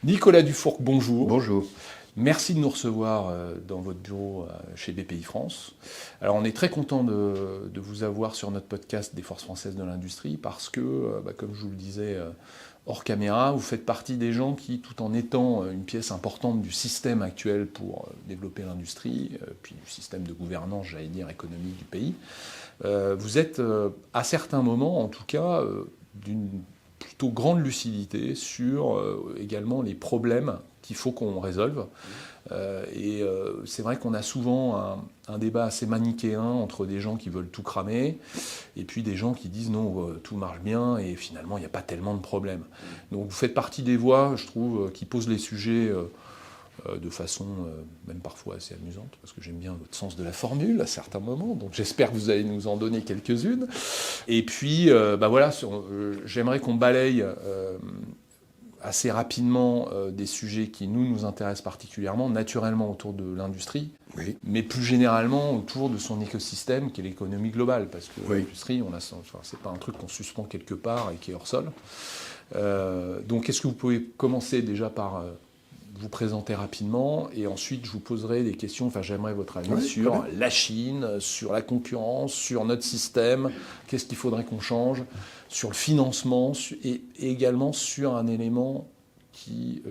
Nicolas Dufourcq, bonjour. Bonjour. Merci de nous recevoir dans votre bureau chez BPI France. Alors on est très content de vous avoir sur notre podcast des forces françaises de l'industrie parce que, comme je vous le disais hors caméra, vous faites partie des gens qui, tout en étant une pièce importante du système actuel pour développer l'industrie, puis du système de gouvernance, j'allais dire, économique du pays, vous êtes à certains moments, en tout cas, d'une plutôt grande lucidité sur également les problèmes qu'il faut qu'on résolve. C'est vrai qu'on a souvent un débat assez manichéen entre des gens qui veulent tout cramer et puis des gens qui disent non, tout marche bien et finalement il n'y a pas tellement de problèmes. Donc vous faites partie des voix, je trouve, qui posent les sujets de façon même parfois assez amusante, parce que j'aime bien votre sens de la formule à certains moments, donc j'espère que vous allez nous en donner quelques-unes. Et puis, voilà, j'aimerais qu'on balaye assez rapidement des sujets qui nous intéressent particulièrement, naturellement autour de l'industrie, Oui. mais plus généralement autour de son écosystème, qui est l'économie globale, parce que Oui. l'industrie, c'est pas un truc qu'on suspend quelque part et qui est hors sol. Donc, est-ce que vous pouvez commencer déjà par vous présenter rapidement, et ensuite je vous poserai des questions, enfin j'aimerais votre avis sur la Chine, sur la concurrence, sur notre système, qu'est-ce qu'il faudrait qu'on change, sur le financement, et également sur un élément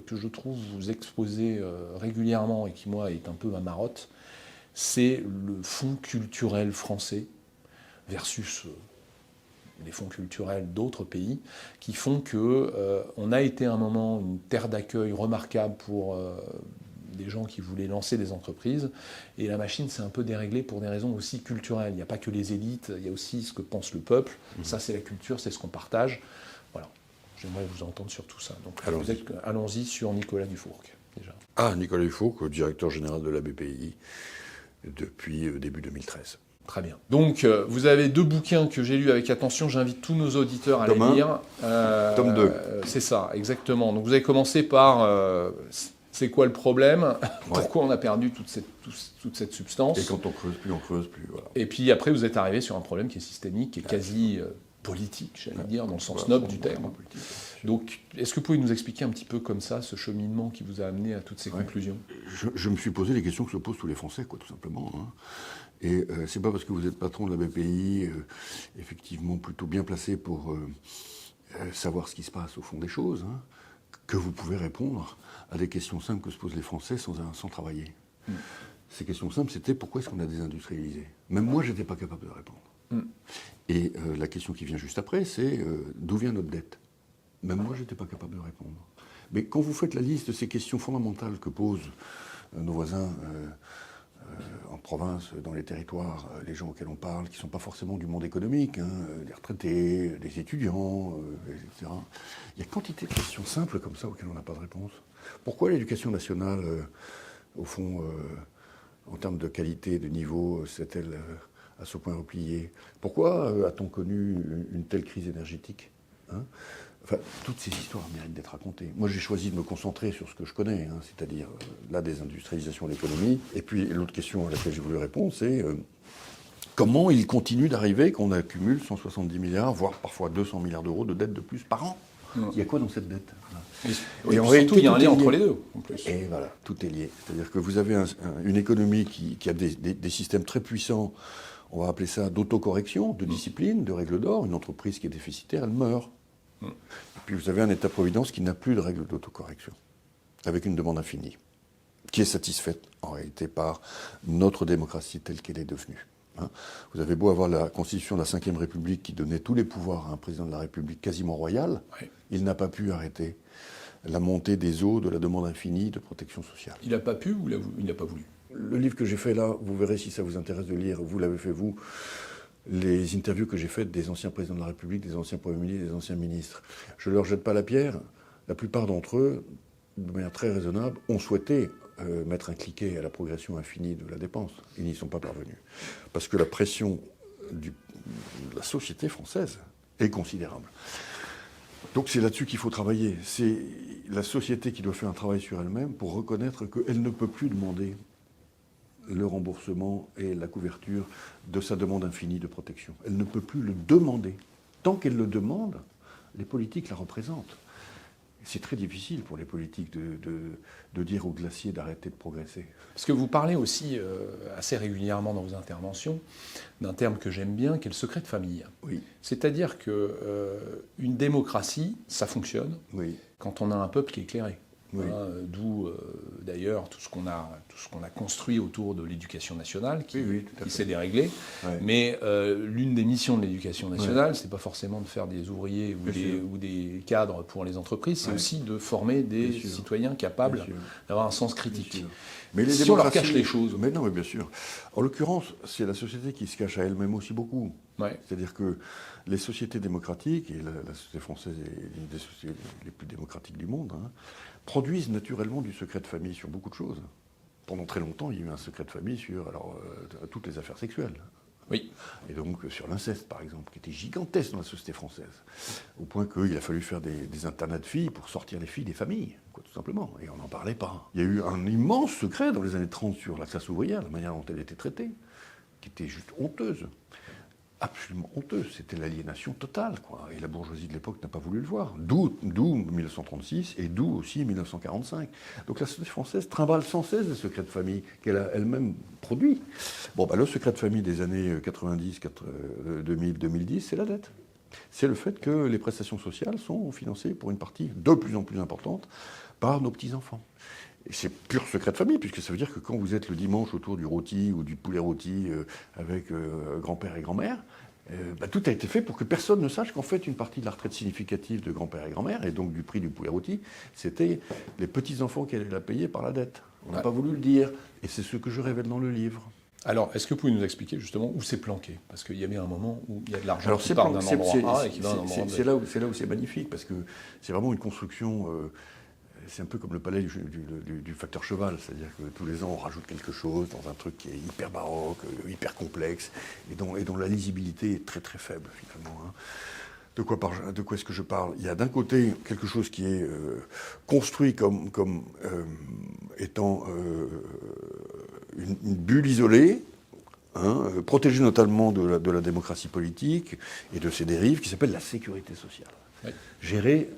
que je trouve vous exposez régulièrement et qui moi est un peu ma marotte, c'est le fonds culturel français versus les fonds culturels d'autres pays, qui font qu'on a été à un moment une terre d'accueil remarquable pour des gens qui voulaient lancer des entreprises, et la machine s'est un peu déréglée pour des raisons aussi culturelles. Il n'y a pas que les élites, il y a aussi ce que pense le peuple. Ça, c'est la culture, c'est ce qu'on partage. Voilà. J'aimerais vous entendre sur tout ça. Donc, allons-y sur Nicolas Dufourcq, déjà. Nicolas Dufourcq, directeur général de la BPI depuis début 2013. Très bien. Donc, vous avez deux bouquins que j'ai lus avec attention. J'invite tous nos auditeurs à les lire. Tome 2. C'est ça, exactement. Donc, vous avez commencé par c'est quoi le problème ? Pourquoi on a perdu toute cette substance ? Et quand on creuse plus. Voilà. Et puis après, vous êtes arrivé sur un problème qui est systémique, qui est quasi politique, j'allais dire, dans le sens noble du terme. Donc, est-ce que vous pouvez nous expliquer un petit peu comme ça ce cheminement qui vous a amené à toutes ces conclusions ? Je me suis posé les questions que se posent tous les Français, tout simplement. Et c'est pas parce que vous êtes patron de la BPI, effectivement plutôt bien placé pour savoir ce qui se passe au fond des choses, que vous pouvez répondre à des questions simples que se posent les Français sans travailler. Ces questions simples, c'était pourquoi est-ce qu'on a désindustrialisé ? Même moi, je n'étais pas capable de répondre. Et la question qui vient juste après, c'est d'où vient notre dette ? Même moi, je n'étais pas capable de répondre. Mais quand vous faites la liste de ces questions fondamentales que posent nos voisins en province, dans les territoires, les gens auxquels on parle, qui ne sont pas forcément du monde économique, des retraités, des étudiants, etc. Il y a quantité de questions simples comme ça auxquelles on n'a pas de réponse. Pourquoi l'éducation nationale, au fond, en termes de qualité, de niveau, s'est-elle à ce point repliée ? Pourquoi a-t-on connu une telle crise énergétique ? Enfin, toutes ces histoires méritent d'être racontées. Moi, j'ai choisi de me concentrer sur ce que je connais, c'est-à-dire la désindustrialisation de l'économie. Et puis, l'autre question à laquelle j'ai voulu répondre, c'est comment il continue d'arriver qu'on accumule 170 milliards, voire parfois 200 milliards d'euros de dette de plus par an ? Il y a quoi dans cette dette ? Et en réalité, il y a un lien entre les deux, en plus. Et voilà, tout est lié. C'est-à-dire que vous avez une économie qui a des systèmes très puissants, on va appeler ça d'autocorrection, de discipline, de règles d'or. Une entreprise qui est déficitaire, elle meurt. Et puis vous avez un État-providence qui n'a plus de règles d'autocorrection, avec une demande infinie, qui est satisfaite en réalité par notre démocratie telle qu'elle est devenue. Vous avez beau avoir la Constitution de la Ve République qui donnait tous les pouvoirs à un président de la République quasiment royal, il n'a pas pu arrêter la montée des eaux de la demande infinie de protection sociale. Il n'a pas pu ou il n'a pas voulu ? Le livre que j'ai fait là, vous verrez si ça vous intéresse de lire, vous l'avez fait vous, les interviews que j'ai faites des anciens présidents de la République, des anciens premiers ministres, des anciens ministres. Je ne leur jette pas la pierre. La plupart d'entre eux, de manière très raisonnable, ont souhaité mettre un cliquet à la progression infinie de la dépense. Ils n'y sont pas parvenus. Parce que la pression de la société française est considérable. Donc c'est là-dessus qu'il faut travailler. C'est la société qui doit faire un travail sur elle-même pour reconnaître qu'elle ne peut plus demander le remboursement et la couverture de sa demande infinie de protection. Elle ne peut plus le demander. Tant qu'elle le demande, les politiques la représentent. C'est très difficile pour les politiques de dire aux glaciers d'arrêter de progresser. Parce que vous parlez aussi assez régulièrement dans vos interventions d'un terme que j'aime bien, qui est le secret de famille. Oui. C'est-à-dire qu'une démocratie, ça fonctionne quand on a un peuple qui est éclairé. Oui. D'où d'ailleurs tout ce qu'on a construit autour de l'éducation nationale qui s'est déréglé. Ouais. Mais l'une des missions de l'éducation nationale, c'est pas forcément de faire des ouvriers ou des cadres pour les entreprises, c'est aussi de former des citoyens capables d'avoir un sens critique. Mais les si on leur cache les choses. Mais non, mais bien sûr. En l'occurrence, c'est la société qui se cache à elle-même aussi beaucoup. Ouais. C'est-à-dire que les sociétés démocratiques, et la société française est une des sociétés les plus démocratiques du monde, produisent naturellement du secret de famille sur beaucoup de choses. Pendant très longtemps, il y a eu un secret de famille sur toutes les affaires sexuelles. Oui. Et donc sur l'inceste, par exemple, qui était gigantesque dans la société française, au point qu'il a fallu faire des internats de filles pour sortir les filles des familles, tout simplement. Et on n'en parlait pas. Il y a eu un immense secret dans les années 30 sur la classe ouvrière, la manière dont elle était traitée, qui était juste honteuse. Absolument honteuse, c'était l'aliénation totale, quoi. Et la bourgeoisie de l'époque n'a pas voulu le voir. D'où 1936 et d'où aussi 1945. Donc la société française trimballe sans cesse des secrets de famille qu'elle a elle-même produits. Bon, le secret de famille des années 90, 2000, 2010, c'est la dette. C'est le fait que les prestations sociales sont financées pour une partie de plus en plus importante par nos petits-enfants. Et c'est pur secret de famille, puisque ça veut dire que quand vous êtes le dimanche autour du rôti ou du poulet rôti avec grand-père et grand-mère, tout a été fait pour que personne ne sache qu'en fait une partie de la retraite significative de grand-père et grand-mère, et donc du prix du poulet rôti, c'était les petits-enfants qui allaient la payer par la dette. On n'a pas voulu le dire, et c'est ce que je révèle dans le livre. Alors, est-ce que vous pouvez nous expliquer justement où c'est planqué? Parce qu'il y a bien un moment où il y a de l'argent qui part d'un endroit A et qui va à un endroit B. C'est là où c'est magnifique, parce que c'est vraiment une construction... c'est un peu comme le palais du facteur cheval, c'est-à-dire que tous les ans on rajoute quelque chose dans un truc qui est hyper baroque, hyper complexe, et dont la lisibilité est très très faible finalement. De quoi est-ce que je parle? Il y a d'un côté quelque chose qui est construit comme étant une bulle isolée, protégée notamment de la démocratie politique et de ses dérives, qui s'appelle la sécurité sociale. Oui. Gérée,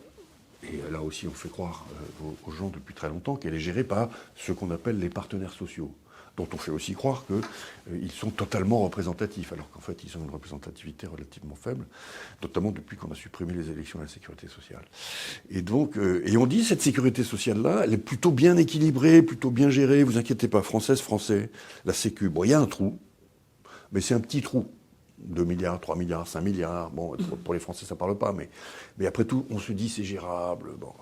et là aussi on fait croire aux gens depuis très longtemps qu'elle est gérée par ce qu'on appelle les partenaires sociaux, dont on fait aussi croire qu'ils sont totalement représentatifs, alors qu'en fait ils ont une représentativité relativement faible, notamment depuis qu'on a supprimé les élections à la sécurité sociale. Et donc, et on dit cette sécurité sociale-là, elle est plutôt bien équilibrée, plutôt bien gérée, vous inquiétez pas, Française, Français, la Sécu, bon, il y a un trou, mais c'est un petit trou. 2 milliards, 3 milliards, 5 milliards. Bon, pour les Français, ça ne parle pas, mais après tout, on se dit c'est gérable. Bon.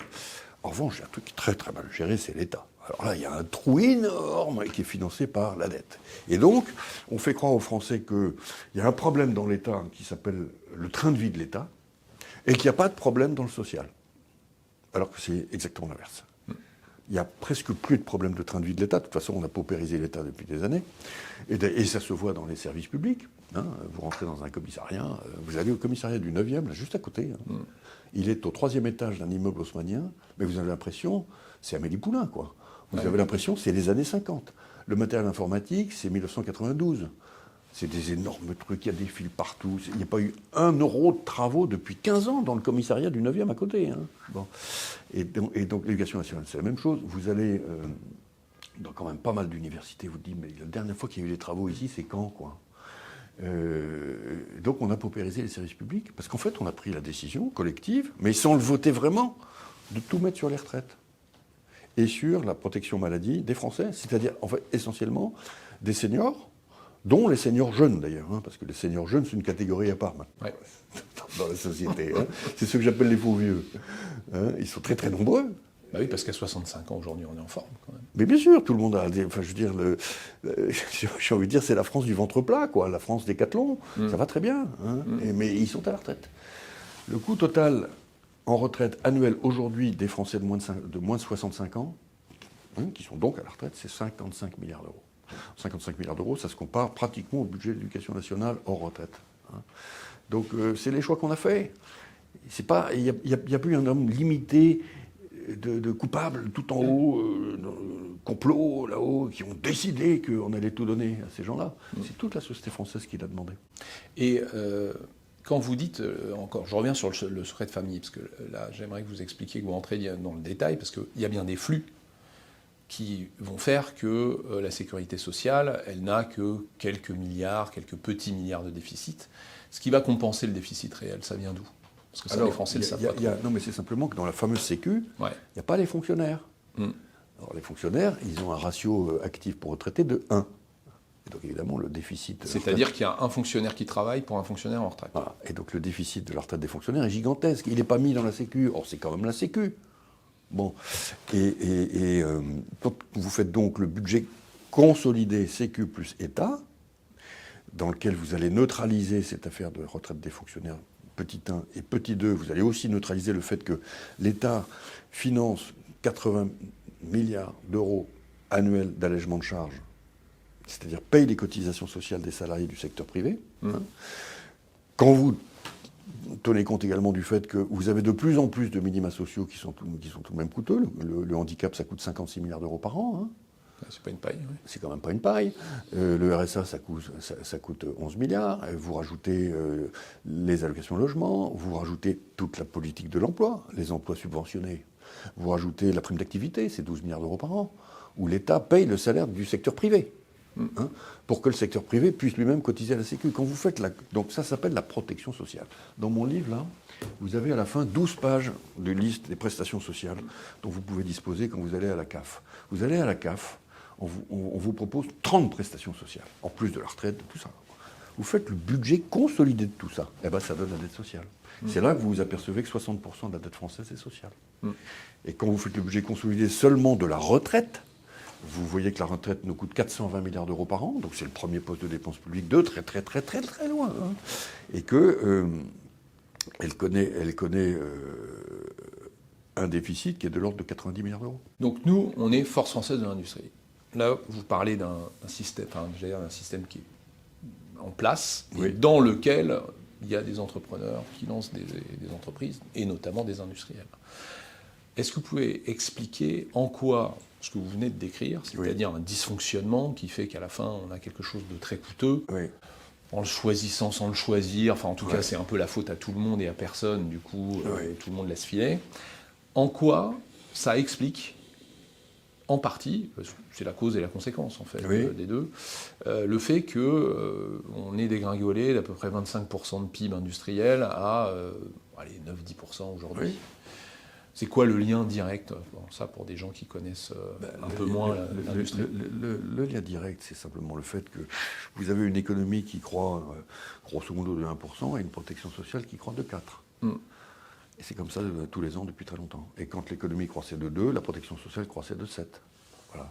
En revanche, il y a un truc très très mal géré, c'est l'État. Alors là, il y a un trou énorme qui est financé par la dette. Et donc, on fait croire aux Français qu'il y a un problème dans l'État qui s'appelle le train de vie de l'État, et qu'il n'y a pas de problème dans le social. Alors que c'est exactement l'inverse. Il n'y a presque plus de problème de train de vie de l'État. De toute façon, on a paupérisé l'État depuis des années. Et ça se voit dans les services publics. Vous rentrez dans un commissariat, vous allez au commissariat du 9e, là, juste à côté. Il est au 3e étage d'un immeuble haussmannien, mais vous avez l'impression, c'est Amélie Poulain, quoi. Vous avez l'impression, c'est les années 50. Le matériel informatique, c'est 1992. C'est des énormes trucs, il y a des fils partout. Il n'y a pas eu 1 euro de travaux depuis 15 ans dans le commissariat du 9e à côté. Bon. Et donc l'éducation nationale, c'est la même chose. Vous allez dans quand même pas mal d'universités, vous dites, mais la dernière fois qu'il y a eu des travaux ici, c'est quand, quoi? Donc on a paupérisé les services publics, parce qu'en fait, on a pris la décision collective, mais sans le voter vraiment, de tout mettre sur les retraites. Et sur la protection maladie des Français, c'est-à-dire, en fait, essentiellement, des seniors, dont les seniors jeunes d'ailleurs, parce que les seniors jeunes, c'est une catégorie à part maintenant, dans la société. C'est ceux que j'appelle les faux vieux. Ils sont très très nombreux. Bah oui, parce qu'à 65 ans aujourd'hui, on est en forme quand même. Mais bien sûr, tout le monde a. Enfin, je veux dire, j'ai envie de dire, c'est la France du ventre plat, quoi. La France décathlon, ça va très bien. Mais ils sont à la retraite. Le coût total en retraite annuelle aujourd'hui des Français de moins de 65 ans, qui sont donc à la retraite, c'est 55 milliards d'euros. 55 milliards d'euros, ça se compare pratiquement au budget de l'éducation nationale hors retraite. Donc c'est les choix qu'on a faits. Il n'y a plus un homme limité de coupables tout en haut, complot là-haut, qui ont décidé qu'on allait tout donner à ces gens-là. C'est toute la société française qui l'a demandé. Et quand vous dites, encore, je reviens sur le secret de famille, parce que là, j'aimerais que vous expliquiez, que vous rentrez dans le détail, parce qu'il y a bien des flux qui vont faire que la sécurité sociale, elle n'a que quelques milliards, quelques petits milliards de déficit. Ce qui va compenser le déficit réel, ça vient d'où? Parce que ça, les Français ne le savent pas trop. Non, mais c'est simplement que dans la fameuse Sécu, il n'y a pas les fonctionnaires. Alors les fonctionnaires, ils ont un ratio actif pour retraité de 1. Et donc évidemment, le déficit... C'est-à-dire qu'il y a un fonctionnaire qui travaille pour un fonctionnaire en retraite. Voilà. Et donc le déficit de la retraite des fonctionnaires est gigantesque. Il n'est pas mis dans la Sécu. Or, c'est quand même la Sécu. Bon. Et quand vous faites donc le budget consolidé Sécu plus État, dans lequel vous allez neutraliser cette affaire de retraite des fonctionnaires, petit 1 et petit 2, vous allez aussi neutraliser le fait que l'État finance 80 milliards d'euros annuels d'allègement de charges, c'est-à-dire paye les cotisations sociales des salariés du secteur privé. Quand vous tenez compte également du fait que vous avez de plus en plus de minima sociaux qui sont tout de même coûteux, le handicap, ça coûte 56 milliards d'euros par an. C'est pas une paille. Oui. C'est quand même pas une paille. Le RSA, ça coûte 11 milliards. Vous rajoutez les allocations logement, vous rajoutez toute la politique de l'emploi, les emplois subventionnés. Vous rajoutez la prime d'activité, c'est 12 milliards d'euros par an, où l'État paye le salaire du secteur privé. Pour que le secteur privé puisse lui-même cotiser à la Sécu. Quand vous faites donc ça s'appelle la protection sociale. Dans mon livre, là, vous avez à la fin 12 pages de liste des prestations sociales dont vous pouvez disposer quand vous allez à la CAF. Vous allez à la CAF, on vous propose 30 prestations sociales, en plus de la retraite, de tout ça. Vous faites le budget consolidé de tout ça, et ben ça donne la dette sociale. C'est là que vous vous apercevez que 60% de la dette française est sociale. Et quand vous faites le budget consolidé seulement de la retraite, vous voyez que la retraite nous coûte 420 milliards d'euros par an, donc c'est le premier poste de dépenses publiques de très très très très très loin. Et que elle connaît un déficit qui est de l'ordre de 90 milliards d'euros. Donc nous, on est force française de l'industrie. Là, vous parlez d'un système, d'un système qui est en place, et dans lequel il y a des entrepreneurs qui lancent des entreprises, et notamment des industriels. Est-ce que vous pouvez expliquer en quoi ce que vous venez de décrire, c'est-à-dire un dysfonctionnement qui fait qu'à la fin, on a quelque chose de très coûteux, en le choisissant sans le choisir, enfin en tout cas, c'est un peu la faute à tout le monde et à personne, du coup, tout le monde laisse filer. En quoi ça explique, en partie, c'est la cause et la conséquence en fait des deux, le fait qu'on ait dégringolé d'à peu près 25% de PIB industriel à 9-10% aujourd'hui. C'est quoi le lien direct, ça pour des gens qui connaissent un peu moins l'industrie? Le lien direct, c'est simplement le fait que vous avez une économie qui croît grosso modo de 1% et une protection sociale qui croît de 4%. Et c'est comme ça tous les ans depuis très longtemps. Et quand l'économie croissait de 2, la protection sociale croissait de 7. Voilà.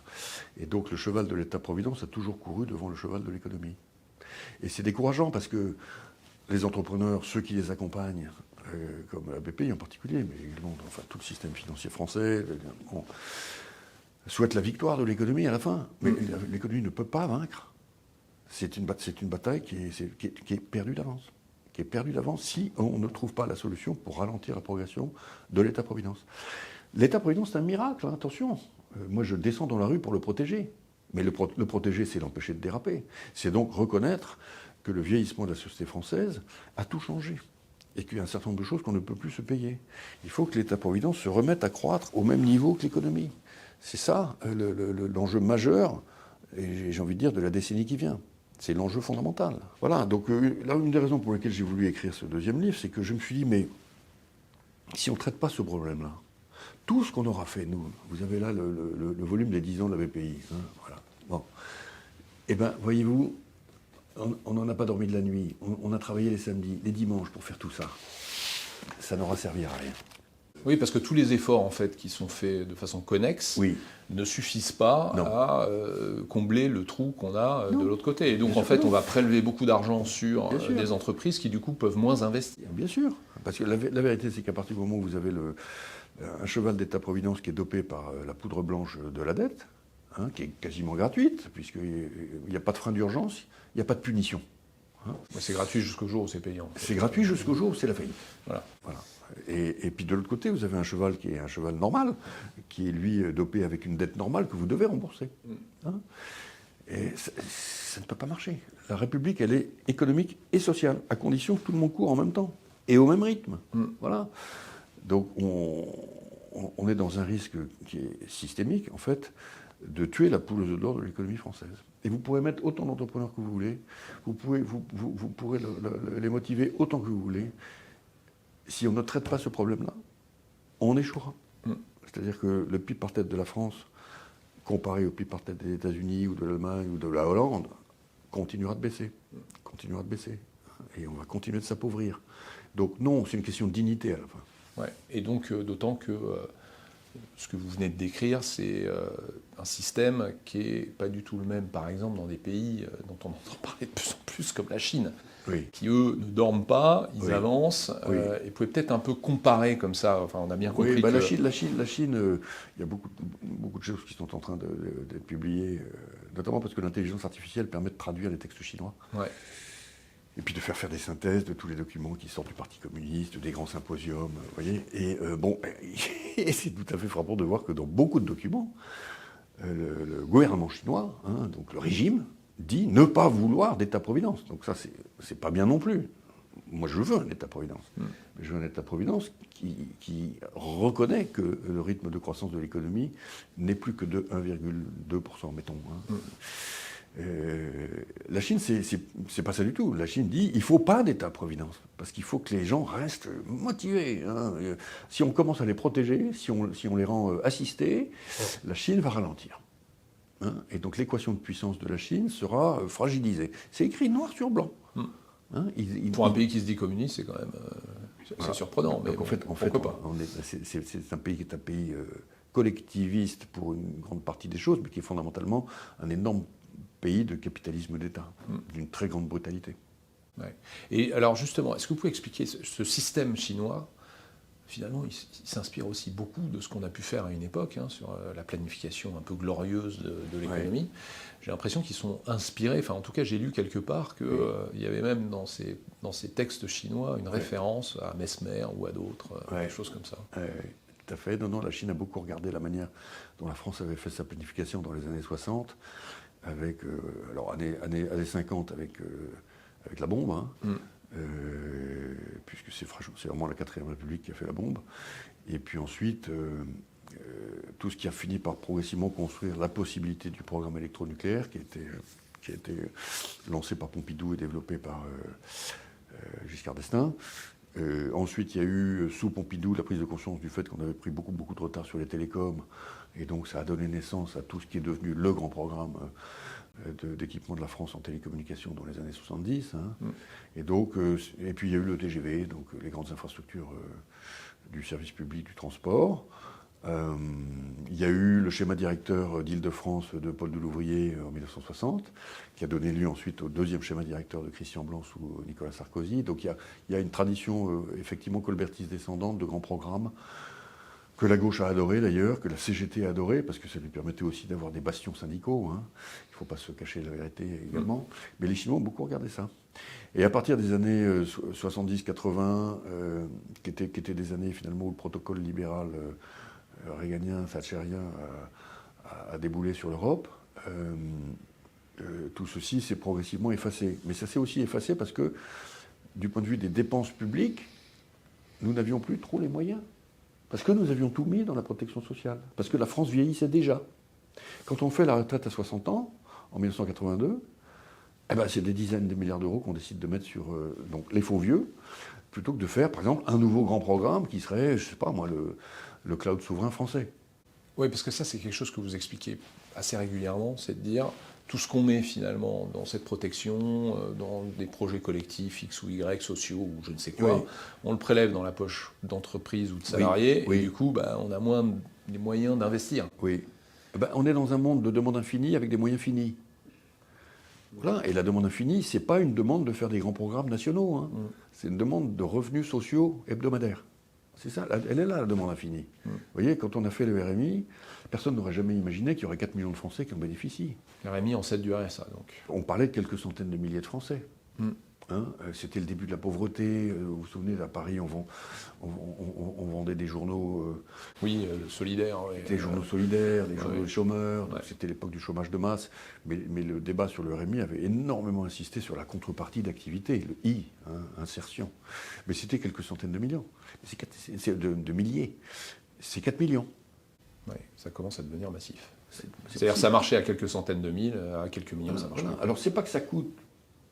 Et donc le cheval de l'État-providence a toujours couru devant le cheval de l'économie. Et c'est décourageant parce que les entrepreneurs, ceux qui les accompagnent, comme la BPI en particulier, mais également tout le système financier français, souhaitent la victoire de l'économie à la fin. Mais l'économie ne peut pas vaincre. C'est une bataille qui est perdue d'avance. Qui est perdue d'avance si on ne trouve pas la solution pour ralentir la progression de l'État-providence. L'État-providence, c'est un miracle, attention. Moi, je descends dans la rue pour le protéger. Mais le protéger, c'est l'empêcher de déraper. C'est donc reconnaître que le vieillissement de la société française a tout changé. Et qu'il y a un certain nombre de choses qu'on ne peut plus se payer. Il faut que l'État-providence se remette à croître au même niveau que l'économie. C'est ça l'enjeu majeur, et j'ai envie de dire, de la décennie qui vient. C'est l'enjeu fondamental. Voilà, donc là, une des raisons pour lesquelles j'ai voulu écrire ce deuxième livre, c'est que je me suis dit, mais si on ne traite pas ce problème-là, tout ce qu'on aura fait, nous, vous avez là le volume des 10 ans de la BPI, voilà. Bon. Eh bien, voyez-vous, on n'en a pas dormi de la nuit, on a travaillé les samedis, les dimanches pour faire tout ça. Ça n'aura servi à rien. Oui, parce que tous les efforts en fait qui sont faits de façon connexe ne suffisent pas à combler le trou qu'on a de l'autre côté. Et donc en fait, on va prélever beaucoup d'argent sur des entreprises qui du coup peuvent moins investir. Bien sûr, parce que la vérité c'est qu'à partir du moment où vous avez un cheval d'État-providence qui est dopé par la poudre blanche de la dette, qui est quasiment gratuite, puisqu'il n'y a pas de frein d'urgence, il n'y a pas de punition. C'est gratuit jusqu'au jour où c'est payant. C'est gratuit jusqu'au jour où c'est la faillite. Voilà. Et puis de l'autre côté, vous avez un cheval qui est un cheval normal, qui est lui dopé avec une dette normale que vous devez rembourser. Et ça ne peut pas marcher. La République, elle est économique et sociale, à condition que tout le monde court en même temps, et au même rythme. Voilà. Donc on est dans un risque qui est systémique, en fait, de tuer la poule aux œufs d'or de l'économie française. Et vous pourrez mettre autant d'entrepreneurs que vous voulez, vous pourrez les motiver autant que vous voulez. Si on ne traite pas ce problème-là, on échouera. C'est-à-dire que le PIB par tête de la France, comparé au PIB par tête des États-Unis ou de l'Allemagne ou de la Hollande, continuera de baisser. Et on va continuer de s'appauvrir. Donc non, c'est une question de dignité à la fin. Ouais. Et donc, d'autant que ce que vous venez de décrire, c'est un système qui n'est pas du tout le même, par exemple, dans des pays dont on entend parler de plus en plus, comme la Chine, qui, eux, ne dorment pas, ils avancent, et vous pouvez peut-être un peu comparer comme ça, enfin, on a bien compris que... La Chine, il y a beaucoup de choses qui sont en train d'être publiées, notamment parce que l'intelligence artificielle permet de traduire les textes chinois. Ouais. Et puis de faire des synthèses de tous les documents qui sortent du Parti communiste, des grands symposiums, vous voyez. Et c'est tout à fait frappant de voir que dans beaucoup de documents, le gouvernement chinois, donc le régime, dit ne pas vouloir d'État-providence. Donc ça, c'est pas bien non plus. Moi, je veux un État-providence. Mais je veux un État-providence qui reconnaît que le rythme de croissance de l'économie n'est plus que de 1,2%, mettons. La Chine, c'est pas ça du tout. La Chine dit il ne faut pas d'État-providence, parce qu'il faut que les gens restent motivés. Si on commence à les protéger, si on les rend assistés, la Chine va ralentir. Et donc l'équation de puissance de la Chine sera fragilisée. C'est écrit noir sur blanc. Pour un pays qui se dit communiste, c'est quand même c'est surprenant. Mais donc, en fait, pourquoi pas c'est un pays qui est un pays collectiviste pour une grande partie des choses, mais qui est fondamentalement un énorme pays de capitalisme d'État, d'une très grande brutalité. Ouais. Et alors justement, est-ce que vous pouvez expliquer ce système chinois? Finalement, il s'inspire aussi beaucoup de ce qu'on a pu faire à une époque, sur la planification un peu glorieuse de l'économie. Oui. J'ai l'impression qu'ils sont inspirés, enfin en tout cas j'ai lu quelque part qu'il y avait même dans ces textes chinois une référence à Mesmer ou à d'autres, des choses comme ça. Tout à fait. Non, la Chine a beaucoup regardé la manière dont la France avait fait sa planification dans les années 60, avec, alors années 50 avec la bombe, puisque c'est vraiment la 4ème République qui a fait la bombe. Et puis ensuite, tout ce qui a fini par progressivement construire la possibilité du programme électronucléaire qui a été lancé par Pompidou et développé par Giscard d'Estaing. Ensuite, il y a eu, sous Pompidou, la prise de conscience du fait qu'on avait pris beaucoup de retard sur les télécoms. Et donc, ça a donné naissance à tout ce qui est devenu le grand programme d'équipement de la France en télécommunications dans les années 70. Et puis, il y a eu le TGV, donc les grandes infrastructures du service public du transport. Il y a eu le schéma directeur d'Île-de-France de Paul Delouvrier en 1960, qui a donné lieu ensuite au 2e schéma directeur de Christian Blanc sous Nicolas Sarkozy. Donc il y a une tradition effectivement colbertiste descendante de grands programmes que la gauche a adoré d'ailleurs, que la CGT a adoré, parce que ça lui permettait aussi d'avoir des bastions syndicaux. Il ne faut pas se cacher la vérité également. Mais les Chinois ont beaucoup regardé ça. Et à partir des années 70-80, qui étaient des années finalement où le protocole libéral réganien, thatcherien a déboulé sur l'Europe, tout ceci s'est progressivement effacé. Mais ça s'est aussi effacé parce que, du point de vue des dépenses publiques, nous n'avions plus trop les moyens. Parce que nous avions tout mis dans la protection sociale. Parce que la France vieillissait déjà. Quand on fait la retraite à 60 ans, en 1982, c'est des dizaines de milliards d'euros qu'on décide de mettre sur donc les faux vieux, plutôt que de faire, par exemple, un nouveau grand programme qui serait, je ne sais pas moi, le cloud souverain français. Oui, parce que ça, c'est quelque chose que vous expliquez assez régulièrement, c'est de dire tout ce qu'on met finalement dans cette protection, dans des projets collectifs X ou Y, sociaux ou je ne sais quoi, on le prélève dans la poche d'entreprises ou de salariés, et du coup, on a moins les moyens d'investir. Oui. On est dans un monde de demande infinie avec des moyens finis. Voilà. Et la demande infinie, ce n'est pas une demande de faire des grands programmes nationaux. C'est une demande de revenus sociaux hebdomadaires. C'est ça, elle est là, la demande infinie. Vous voyez, quand on a fait le RMI, personne n'aurait jamais imaginé qu'il y aurait 4 millions de Français qui en bénéficient. Le RMI ancêtre du RSA, donc. On parlait de quelques centaines de milliers de Français. C'était le début de la pauvreté. Vous vous souvenez, à Paris, on vendait des journaux, solidaires. des journaux solidaires, des journaux Ouais. de chômeurs. Ouais. C'était l'époque du chômage de masse. Mais le débat sur le RMI avait énormément insisté sur la contrepartie d'activité, le I, insertion. Mais c'était quelques centaines de millions. C'est de milliers. C'est 4 millions. Ouais, ça commence à devenir massif. C'est-à-dire ça marchait à quelques centaines de mille, à quelques millions, ça marche. Voilà. Alors, c'est pas que ça coûte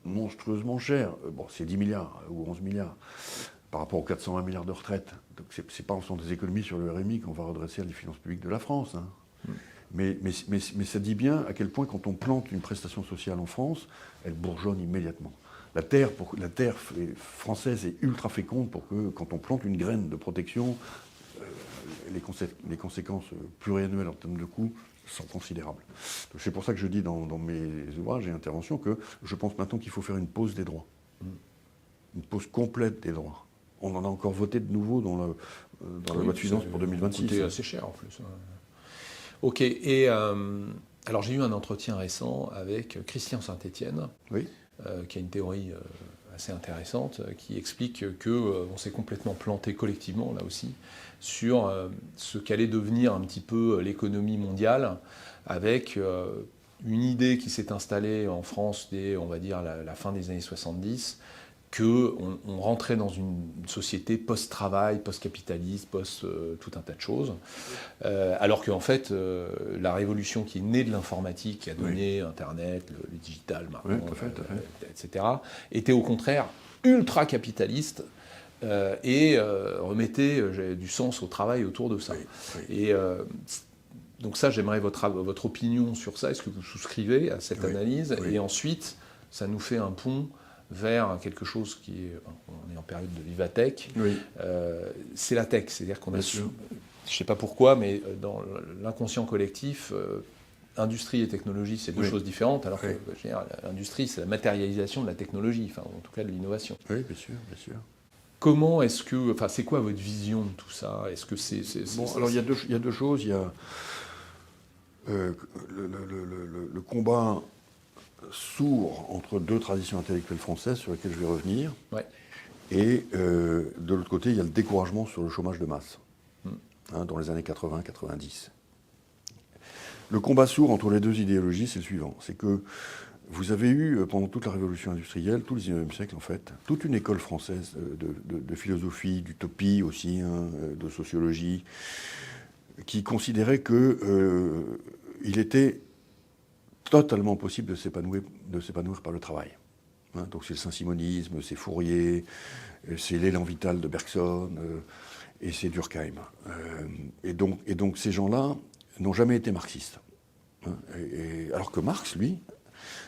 monstrueusement cher. Bon, c'est 10 milliards ou 11 milliards par rapport aux 420 milliards de retraite. Donc, c'est pas en faisant des économies sur le RMI qu'on va redresser les finances publiques de la France. Mais ça dit bien à quel point, quand on plante une prestation sociale en France, elle bourgeonne immédiatement. La terre française est ultra féconde pour que, quand on plante une graine de protection, les conséquences pluriannuelles en termes de coûts sont considérables. C'est pour ça que je dis dans mes ouvrages et interventions que je pense maintenant qu'il faut faire une pause des droits. Une pause complète des droits. On en a encore voté de nouveau dans la loi de finances pour 2026. C'était assez cher en plus. Ok, et alors j'ai eu un entretien récent avec Christian Saint-Étienne, qui a une théorie assez intéressante, qui explique qu'on s'est complètement planté collectivement, là aussi, sur ce qu'allait devenir un petit peu l'économie mondiale, avec une idée qui s'est installée en France dès, on va dire, la fin des années 70, qu'on rentrait dans une société post-travail, post-capitaliste, tout un tas de choses. Alors qu'en fait, la révolution qui est née de l'informatique, qui a donné Internet, le digital maintenant, etc., était au contraire ultra-capitaliste et remettait du sens au travail autour de ça. Et donc ça, j'aimerais votre opinion sur ça. Est-ce que vous souscrivez à cette analyse? Et ensuite, ça nous fait un pont vers quelque chose qui est, on est en période de Vivatech, c'est la tech, c'est-à-dire qu'on a, je ne sais pas pourquoi, mais dans l'inconscient collectif, industrie et technologie, c'est deux choses différentes, alors que l'industrie, c'est la matérialisation de la technologie, enfin, en tout cas de l'innovation. Oui, bien sûr, bien sûr. Comment est-ce que, enfin, c'est quoi votre vision de tout ça? Est-ce que alors il y a deux choses. Il y a le combat sourd entre deux traditions intellectuelles françaises sur lesquelles je vais revenir. Et de l'autre côté, il y a le découragement sur le chômage de masse, dans les années 80-90. Le combat sourd entre les deux idéologies, c'est le suivant. C'est que vous avez eu, pendant toute la révolution industrielle, tous les 19e siècle en fait, toute une école française de philosophie, d'utopie aussi, de sociologie, qui considérait qu'il était totalement possible de s'épanouir par le travail. Donc c'est le saint-simonisme, c'est Fourier, c'est l'élan vital de Bergson, et c'est Durkheim. Et donc ces gens-là n'ont jamais été marxistes. Alors que Marx, lui,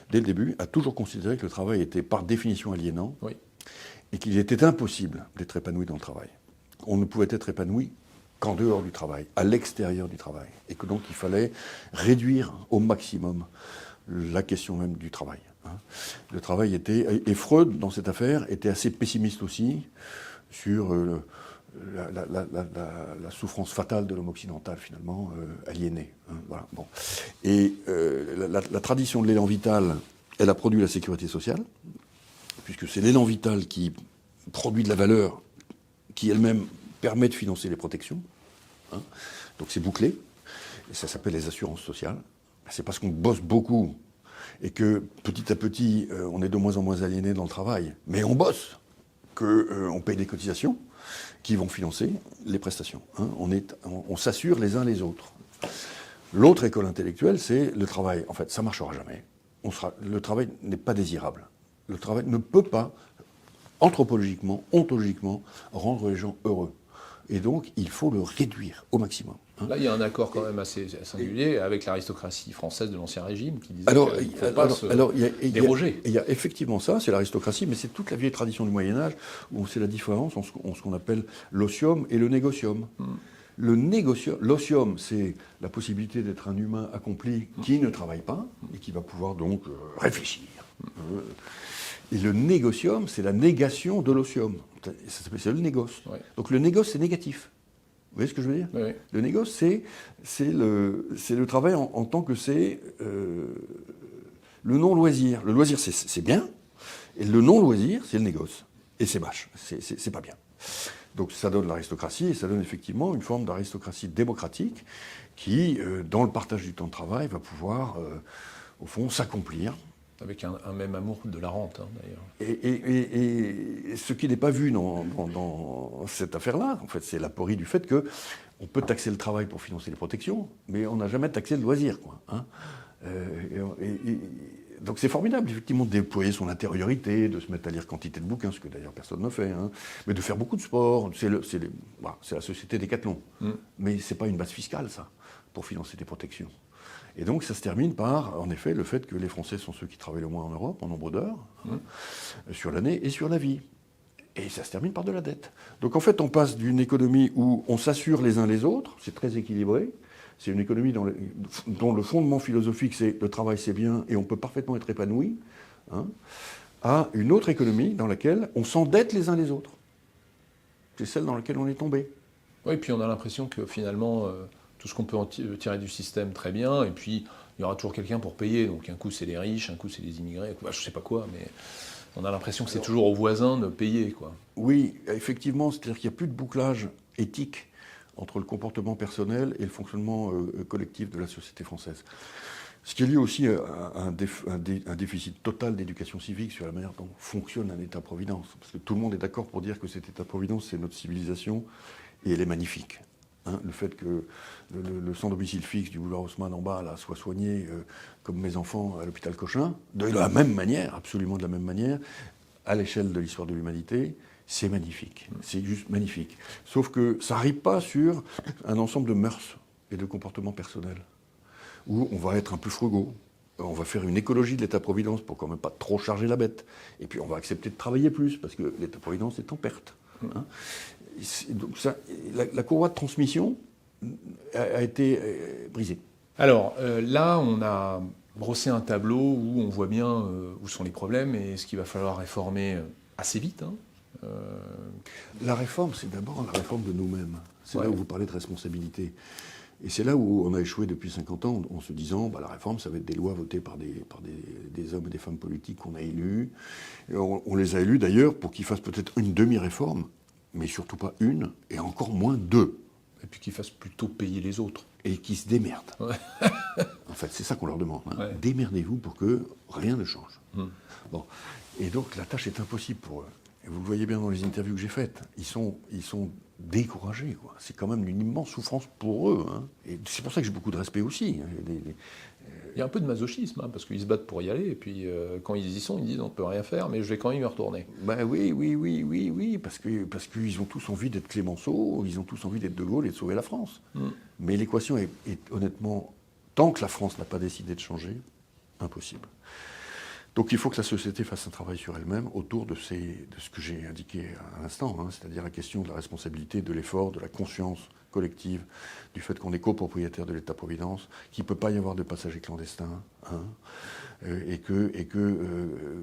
dès le début, a toujours considéré que le travail était par définition aliénant, et qu'il était impossible d'être épanoui dans le travail. On ne pouvait être épanoui qu'en dehors du travail, à l'extérieur du travail. Et que donc il fallait réduire au maximum la question même du travail. Le travail était... Et Freud, dans cette affaire, était assez pessimiste aussi sur la souffrance fatale de l'homme occidental, finalement, aliéné. Voilà, bon. Et la tradition de l'élan vital, elle a produit la sécurité sociale, puisque c'est l'élan vital qui produit de la valeur, qui elle-même permet de financer les protections. Donc c'est bouclé. Et ça s'appelle les assurances sociales. C'est parce qu'on bosse beaucoup et que petit à petit, on est de moins en moins aliéné dans le travail. Mais on bosse, qu'on paye des cotisations qui vont financer les prestations. On s'assure les uns les autres. L'autre école intellectuelle, c'est le travail. En fait, ça ne marchera jamais. Le travail n'est pas désirable. Le travail ne peut pas, anthropologiquement, ontologiquement, rendre les gens heureux. Et donc, il faut le réduire au maximum. Là, il y a un accord quand même assez singulier avec l'aristocratie française de l'Ancien Régime qui disait qu'il ne faut pas se déroger. Il y a effectivement ça, c'est l'aristocratie, mais c'est toute la vieille tradition du Moyen-Âge où c'est la différence entre ce qu'on appelle l'osium et le négocium. L'osium, c'est la possibilité d'être un humain accompli qui ne travaille pas et qui va pouvoir donc réfléchir. Et le négocium, c'est la négation de l'osium. C'est le négoce. Donc le négoce, c'est négatif. Vous voyez ce que je veux dire ? Le négoce, c'est le travail en tant que c'est le non-loisir. Le loisir, c'est bien, Et le non-loisir, c'est le négoce. Et c'est moche, c'est pas bien. Donc ça donne l'aristocratie, et ça donne effectivement une forme d'aristocratie démocratique qui, dans le partage du temps de travail, va pouvoir, au fond, s'accomplir. Avec un même amour de la rente, hein, d'ailleurs. Et ce qui n'est pas vu dans cette affaire-là, en fait, c'est l'aporie du fait qu'on peut taxer le travail pour financer les protections, mais on n'a jamais taxé le loisir, quoi, hein. Donc c'est formidable, effectivement, de déployer son intériorité, de se mettre à lire quantité de bouquins, ce que d'ailleurs personne ne fait, hein, mais de faire beaucoup de sport. C'est la société Décathlon. Mais ce n'est pas une base fiscale, ça, pour financer des protections. Et donc ça se termine par, en effet, le fait que les Français sont ceux qui travaillent le moins en Europe, en nombre d'heures, sur l'année et sur la vie. Et ça se termine par de la dette. Donc en fait, on passe d'une économie où on s'assure les uns les autres, c'est très équilibré. C'est une économie dont le fondement philosophique, c'est le travail, c'est bien, et on peut parfaitement être épanoui, hein, à une autre économie dans laquelle on s'endette les uns les autres. C'est celle dans laquelle on est tombé. Oui, et puis on a l'impression que finalement, tout ce qu'on peut tirer du système, très bien, et puis il y aura toujours quelqu'un pour payer. Donc un coup, c'est les riches, un coup, c'est les immigrés, je ne sais pas quoi, mais on a l'impression que c'est toujours aux voisins de payer, quoi. Oui, effectivement, c'est-à-dire qu'il n'y a plus de bouclage éthique entre le comportement personnel et le fonctionnement collectif de la société française. Ce qui est lié aussi à un déficit total d'éducation civique sur la manière dont fonctionne un État-providence. Parce que tout le monde est d'accord pour dire que cet État-providence, c'est notre civilisation, et elle est magnifique. Hein, le fait que le sans domicile fixe du boulevard Haussmann en bas là, soit soigné comme mes enfants à l'hôpital Cochin, de la même manière, absolument de la même manière, à l'échelle de l'histoire de l'humanité, c'est magnifique, c'est juste magnifique. Sauf que ça n'arrive pas sur un ensemble de mœurs et de comportements personnels, où on va être un peu frugaux, on va faire une écologie de l'État-providence pour quand même pas trop charger la bête, et puis on va accepter de travailler plus, parce que l'État-providence est en perte. Hein. Donc ça, la courroie de transmission a été brisée. Alors là, on a brossé un tableau où on voit bien où sont les problèmes et ce qu'il va falloir réformer assez vite, hein. La réforme, c'est d'abord la réforme de nous-mêmes. C'est là où vous parlez de responsabilité. Et c'est là où on a échoué depuis 50 ans en se disant la réforme, ça va être des lois votées par des hommes et des femmes politiques qu'on a élus. Et on les a élus d'ailleurs pour qu'ils fassent peut-être une demi-réforme, mais surtout pas une, et encore moins deux. Et puis qu'ils fassent plutôt payer les autres. Et qu'ils se démerdent. Ouais. En fait, c'est ça qu'on leur demande. Hein. Ouais. Démerdez-vous pour que rien ne change. Bon. Et donc la tâche est impossible pour eux. Et vous le voyez bien dans les interviews que j'ai faites. Ils sont découragés, quoi. C'est quand même une immense souffrance pour eux. Hein. Et c'est pour ça que j'ai beaucoup de respect aussi. Il y a un peu de masochisme, hein, parce qu'ils se battent pour y aller, et puis quand ils y sont, ils disent on ne peut rien faire, mais je vais quand même y retourner. Ben oui, parce qu'ils ont tous envie d'être Clémenceau, ils ont tous envie d'être De Gaulle et de sauver la France. Mais l'équation est honnêtement, tant que la France n'a pas décidé de changer, impossible. Donc il faut que la société fasse un travail sur elle-même autour de ce que j'ai indiqué à l'instant, hein, c'est-à-dire la question de la responsabilité, de l'effort, de la conscience collective, du fait qu'on est copropriétaire de l'État-providence, qu'il ne peut pas y avoir de passagers clandestins, hein, et que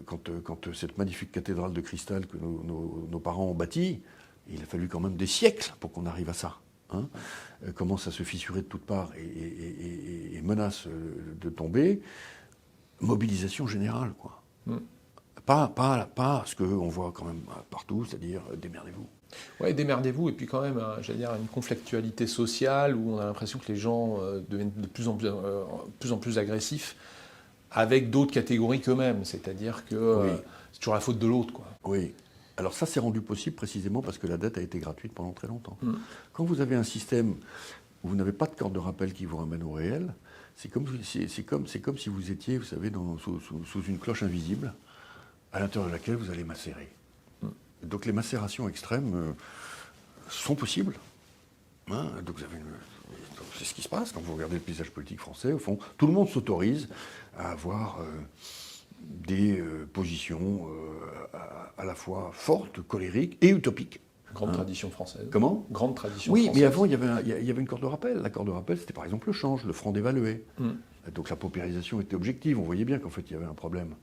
quand cette magnifique cathédrale de cristal que nos parents ont bâtie, il a fallu quand même des siècles pour qu'on arrive à ça. Hein, commence à se fissurer de toutes parts et menace de tomber. Mobilisation générale, quoi. Pas ce qu'on voit quand même partout, c'est-à-dire démerdez-vous. Oui, démerdez-vous, et puis quand même, j'allais dire, une conflictualité sociale où on a l'impression que les gens deviennent de plus en plus agressifs avec d'autres catégories qu'eux-mêmes, c'est-à-dire que c'est toujours la faute de l'autre, quoi. Oui. Alors ça, c'est rendu possible précisément parce que la dette a été gratuite pendant très longtemps. Quand vous avez un système où vous n'avez pas de corde de rappel qui vous ramène au réel, c'est comme si vous étiez, vous savez, sous une cloche invisible, à l'intérieur de laquelle vous allez macérer. Donc les macérations extrêmes sont possibles. Hein, donc c'est ce qui se passe quand vous regardez le paysage politique français. Au fond, tout le monde s'autorise à avoir des positions à la fois fortes, colériques et utopiques. Grande tradition française. Comment ? Grande tradition française. Oui, mais avant, il y avait une corde de rappel. La corde de rappel, c'était par exemple le change, le franc dévalué. Donc la paupérisation était objective. On voyait bien qu'en fait, il y avait un problème.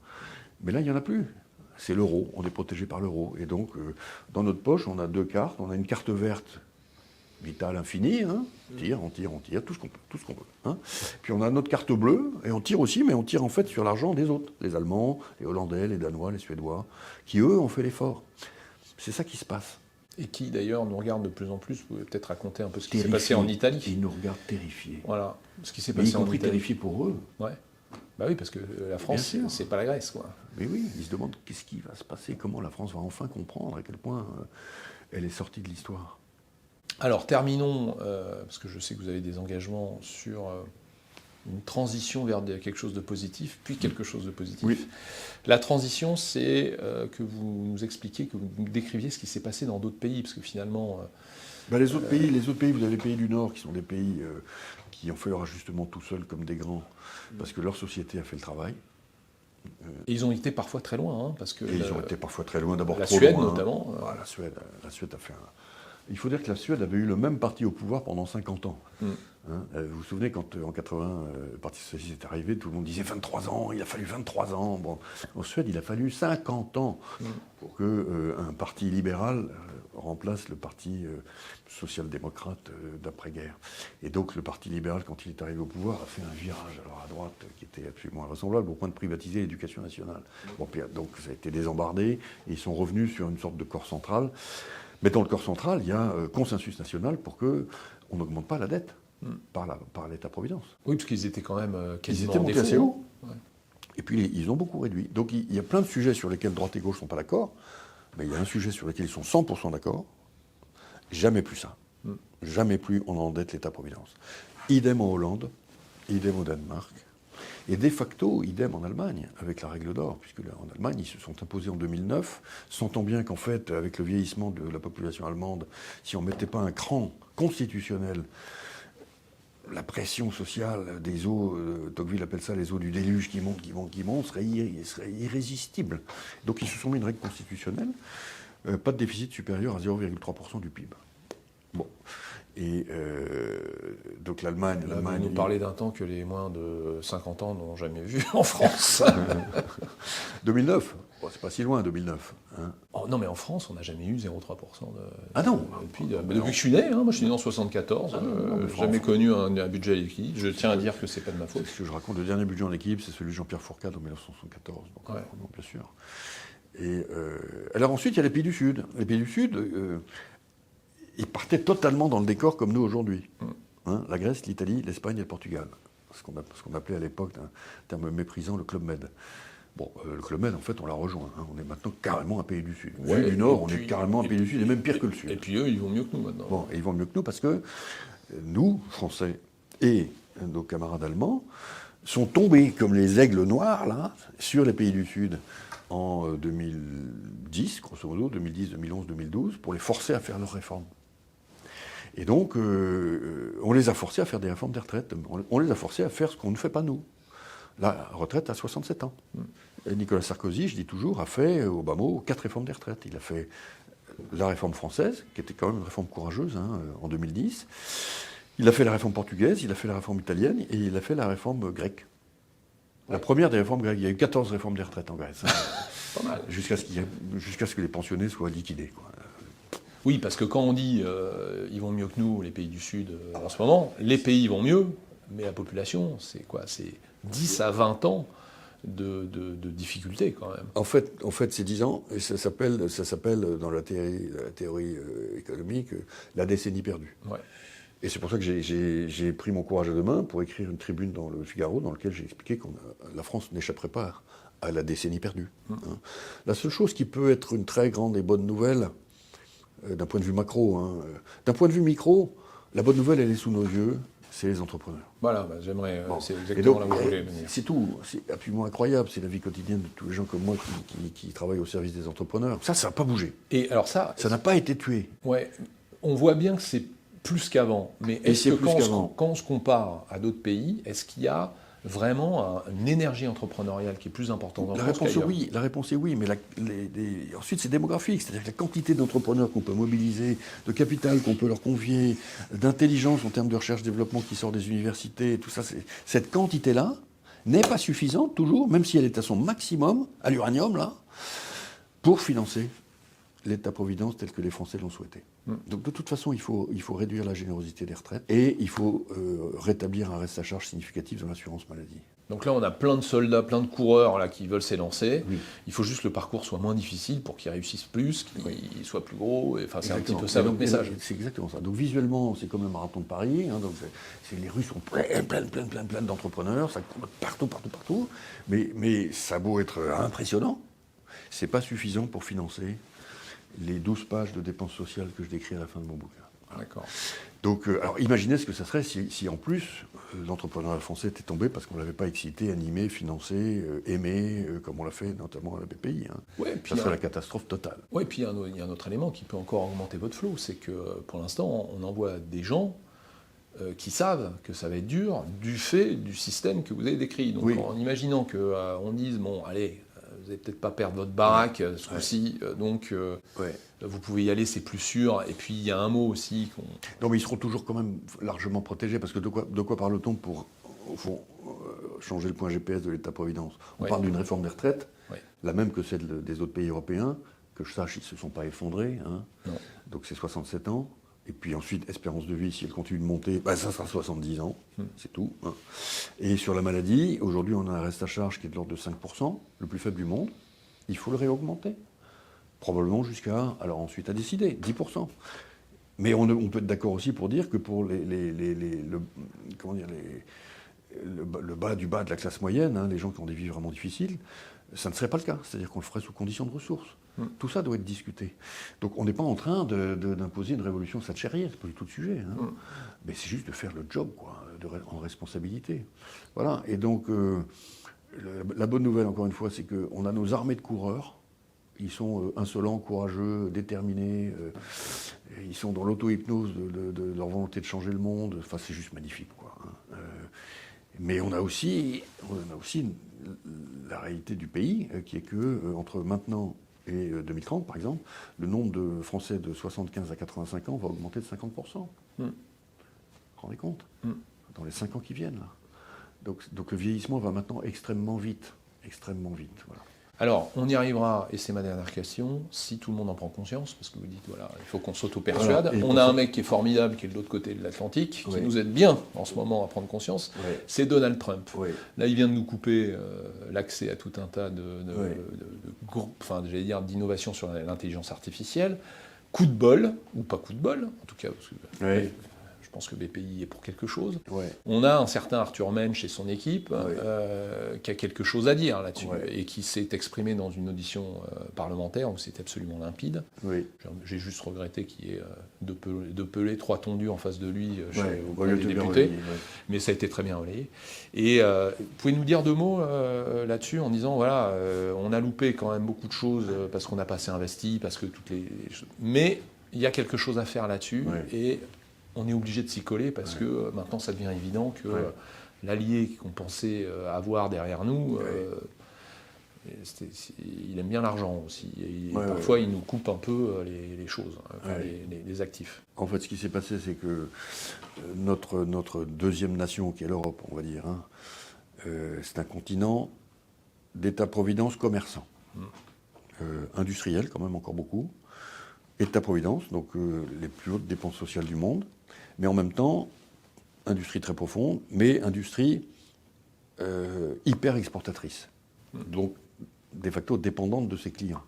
Mais là, il n'y en a plus. C'est l'euro. On est protégé par l'euro. Et donc, dans notre poche, on a deux cartes. On a une carte verte Vital infini, hein. On tire, tout ce qu'on peut. Hein. Puis on a notre carte bleue, et on tire aussi, mais on tire en fait sur l'argent des autres. Les Allemands, les Hollandais, les Danois, les Suédois, qui eux ont fait l'effort. C'est ça qui se passe. Et qui d'ailleurs nous regarde de plus en plus. Vous pouvez peut-être raconter un peu ce qui s'est passé en Italie. Ils nous regardent terrifiés. Voilà, ce qui s'est Mais passé y compris en Italie. terrifiés pour eux. Ouais. Bah oui, parce que la France, c'est pas la Grèce, quoi. Mais oui, ils se demandent qu'est-ce qui va se passer, comment la France va enfin comprendre à quel point elle est sortie de l'histoire. Alors terminons, parce que je sais que vous avez des engagements sur une transition vers quelque chose de positif, puis quelque chose de positif. Oui. La transition, c'est que vous nous expliquiez, que vous nous décriviez ce qui s'est passé dans d'autres pays, parce que finalement... Les autres pays, vous avez les pays du Nord qui sont des pays qui ont fait leur ajustement tout seuls comme des grands, parce que leur société a fait le travail. Et ils ont été parfois très loin, hein, parce que... ils ont été parfois très loin, d'abord la trop Suède, loin. notamment. La Suède a fait un... Il faut dire que la Suède avait eu le même parti au pouvoir pendant 50 ans. Hein, vous vous souvenez, quand en 80, le Parti socialiste est arrivé, tout le monde disait 23 ans, il a fallu 23 ans. Bon, en Suède, il a fallu 50 ans pour qu'un parti libéral remplace le parti social-démocrate d'après-guerre. Et donc le Parti libéral, quand il est arrivé au pouvoir, a fait un virage alors à droite qui était absolument invraisemblable au point de privatiser l'éducation nationale. Bon, donc ça a été désembardé et ils sont revenus sur une sorte de corps central. Mais dans le corps central, il y a consensus national pour qu'on n'augmente pas la dette par l'État-providence. Oui, parce qu'ils étaient quand même quasiment ils étaient montés assez haut. Ouais. Et puis ils ont beaucoup réduit. Donc il y a plein de sujets sur lesquels droite et gauche ne sont pas d'accord, mais il y a un sujet sur lequel ils sont 100% d'accord. Jamais plus ça. Jamais plus on endette l'État-providence. Idem en Hollande, idem au Danemark. Et de facto, idem en Allemagne, avec la règle d'or, puisque en Allemagne, ils se sont imposés en 2009, sentant bien qu'en fait, avec le vieillissement de la population allemande, si on ne mettait pas un cran constitutionnel, la pression sociale des eaux, Tocqueville appelle ça les eaux du déluge qui montent, serait irrésistible. Donc ils se sont mis une règle constitutionnelle, pas de déficit supérieur à 0,3% du PIB. Bon. Et donc l'Allemagne... Vous nous parlez d'un temps que les moins de 50 ans n'ont jamais vu en France. 2009, c'est pas si loin, 2009. Hein. Oh, non, mais en France, on n'a jamais eu 0,3% de... Ah non depuis que je suis né, hein, moi je suis né en 74, j'ai jamais connu un budget à l'équilibre. Je tiens à dire que c'est pas de ma faute. Ce que je raconte, le dernier budget en équilibre, c'est celui de Jean-Pierre Fourcade en 1974, donc ouais. Bien sûr. Et, alors ensuite, il y a les pays du Sud. Les pays du Sud... ils partaient totalement dans le décor comme nous aujourd'hui. Hein, la Grèce, l'Italie, l'Espagne et le Portugal. Ce qu'on appelait à l'époque, d'un terme méprisant, le Club Med. Bon, le Club Med, en fait, on l'a rejoint. Hein. On est maintenant carrément un pays du Sud. Ouais, du Nord, on est carrément un pays du Sud, et même pire que le Sud. Et puis eux, ils vont mieux que nous maintenant. Bon, et ils vont mieux que nous parce que nous, Français, et nos camarades allemands, sont tombés comme les aigles noirs, là, sur les pays du Sud en 2010, grosso modo, 2010, 2011, 2012, pour les forcer à faire leurs réformes. Et donc, on les a forcés à faire des réformes des retraites. On les a forcés à faire ce qu'on ne fait pas nous. La retraite à 67 ans. Et Nicolas Sarkozy, je dis toujours, a fait, au bas mot, 4 réformes des retraites. Il a fait la réforme française, qui était quand même une réforme courageuse, hein, en 2010. Il a fait la réforme portugaise, il a fait la réforme italienne, et il a fait la réforme grecque. La première des réformes grecques. Il y a eu 14 réformes des retraites en Grèce. Pas mal. Jusqu'à ce que les pensionnés soient liquidés, quoi. Oui, parce que quand on dit ils vont mieux que nous, les pays du Sud, en ce moment, les pays vont mieux, mais la population, c'est quoi? C'est 10 à 20 ans de difficultés, quand même. En fait c'est 10 ans, et ça s'appelle dans la théorie économique, la décennie perdue. Ouais. Et c'est pour ça que j'ai pris mon courage à deux mains pour écrire une tribune dans le Figaro, dans laquelle j'ai expliqué que la France n'échapperait pas à la décennie perdue. Hein. La seule chose qui peut être une très grande et bonne nouvelle, d'un point de vue macro. Hein. D'un point de vue micro, la bonne nouvelle, elle est sous nos yeux, c'est les entrepreneurs. Voilà, j'aimerais, c'est exactement là où je voulais venir. C'est tout, c'est absolument incroyable, c'est la vie quotidienne de tous les gens comme moi qui travaillent au service des entrepreneurs. Ça n'a pas bougé. Et alors ça n'a pas été tué. Ouais, on voit bien que c'est plus qu'avant, mais est-ce que quand on se compare à d'autres pays, est-ce qu'il y a vraiment une énergie entrepreneuriale qui est plus importante en France qu'ailleurs? La réponse est oui, mais ensuite c'est démographique, c'est-à-dire que la quantité d'entrepreneurs qu'on peut mobiliser, de capital qu'on peut leur confier, d'intelligence en termes de recherche-développement qui sort des universités, tout ça, cette quantité-là n'est pas suffisante toujours, même si elle est à son maximum, à l'uranium, là, pour financer l'État-providence tel que les Français l'ont souhaité. Donc de toute façon, il faut réduire la générosité des retraites et il faut rétablir un reste à charge significatif dans l'assurance maladie. Donc là, on a plein de soldats, plein de coureurs là, qui veulent s'élancer. Oui. Il faut juste que le parcours soit moins difficile pour qu'ils réussissent plus, qu'ils soient plus gros. Enfin, c'est un petit Exactement. peu ça votre message. C'est exactement ça. Donc visuellement, c'est comme le marathon de Paris. Donc les rues sont pleines d'entrepreneurs, ça court partout. Mais ça a beau être impressionnant, c'est pas suffisant pour financer les 12 pages de dépenses sociales que je décris à la fin de mon bouquin. D'accord. Donc, alors imaginez ce que ça serait si en plus l'entrepreneuriat français était tombé parce qu'on ne l'avait pas excité, animé, financé, aimé, comme on l'a fait notamment à la BPI. Ouais, ça serait la catastrophe totale. Oui, puis il y a un autre élément qui peut encore augmenter votre flot, c'est que pour l'instant, on envoie des gens qui savent que ça va être dur du fait du système que vous avez décrit. Donc en imaginant qu'on dise, bon, allez, vous n'allez peut-être pas perdre votre baraque ce coup-ci, donc vous pouvez y aller, c'est plus sûr. Et puis il y a un mot aussi qu'on... Non, mais ils seront toujours quand même largement protégés, parce que de quoi parle-t-on pour, au fond, changer le point GPS de l'État-providence? On parle d'une réforme des retraites, la même que celle des autres pays européens, que je sache, ils ne se sont pas effondrés. Donc c'est 67 ans. Et puis ensuite, espérance de vie, si elle continue de monter, ça sera 70 ans, c'est tout. Et sur la maladie, aujourd'hui, on a un reste à charge qui est de l'ordre de 5%, le plus faible du monde. Il faut le réaugmenter. Probablement jusqu'à, alors ensuite à décider, 10%. Mais on peut être d'accord aussi pour dire que pour le bas du bas de la classe moyenne, les gens qui ont des vies vraiment difficiles, ça ne serait pas le cas. C'est-à-dire qu'on le ferait sous conditions de ressources. Tout ça doit être discuté. Donc on n'est pas en train d'imposer une révolution thatchérienne, c'est pas du tout le sujet. Mais c'est juste de faire le job, quoi, en responsabilité. Voilà. Et donc la bonne nouvelle, encore une fois, c'est qu'on a nos armées de coureurs. Ils sont insolents, courageux, déterminés. Ils sont dans l'auto-hypnose de leur volonté de changer le monde. Enfin, c'est juste magnifique, quoi. Mais on a aussi la réalité du pays, qui est que entre maintenant et 2030, par exemple, le nombre de Français de 75 à 85 ans va augmenter de 50%. Vous vous rendez compte? Dans les 5 ans qui viennent, là. Donc le vieillissement va maintenant extrêmement vite. Voilà. Alors, on y arrivera, et c'est ma dernière question, si tout le monde en prend conscience, parce que vous dites, voilà, il faut qu'on s'auto-persuade. On a un mec qui est formidable, qui est de l'autre côté de l'Atlantique, qui nous aide bien en ce moment à prendre conscience, c'est Donald Trump. Là, il vient de nous couper l'accès à tout un tas d'innovations sur l'intelligence artificielle. Coup de bol, ou pas coup de bol, en tout cas, parce que... Je pense que BPI est pour quelque chose. On a un certain Arthur Mensch et son équipe qui a quelque chose à dire là-dessus et qui s'est exprimé dans une audition parlementaire où c'était absolument limpide. J'ai juste regretté qu'il y ait deux pelés, 3 tondus en face de lui auprès des députés, mais ça a été très bien relayé. Et vous pouvez nous dire 2 mots là-dessus en disant, voilà, on a loupé quand même beaucoup de choses parce qu'on n'a pas assez investi, parce que toutes les choses... Mais il y a quelque chose à faire là-dessus et... On est obligé de s'y coller parce que maintenant ça devient évident que l'allié qu'on pensait avoir derrière nous, il aime bien l'argent aussi. Et parfois il nous coupe un peu les choses, les actifs. En fait, ce qui s'est passé, c'est que notre deuxième nation, qui est l'Europe, on va dire, c'est un continent d'État-providence commerçant. Industriel quand même encore beaucoup. État-providence, donc les plus hautes dépenses sociales du monde, mais en même temps, industrie très profonde, mais industrie hyper exportatrice. Donc, de facto, dépendante de ses clients.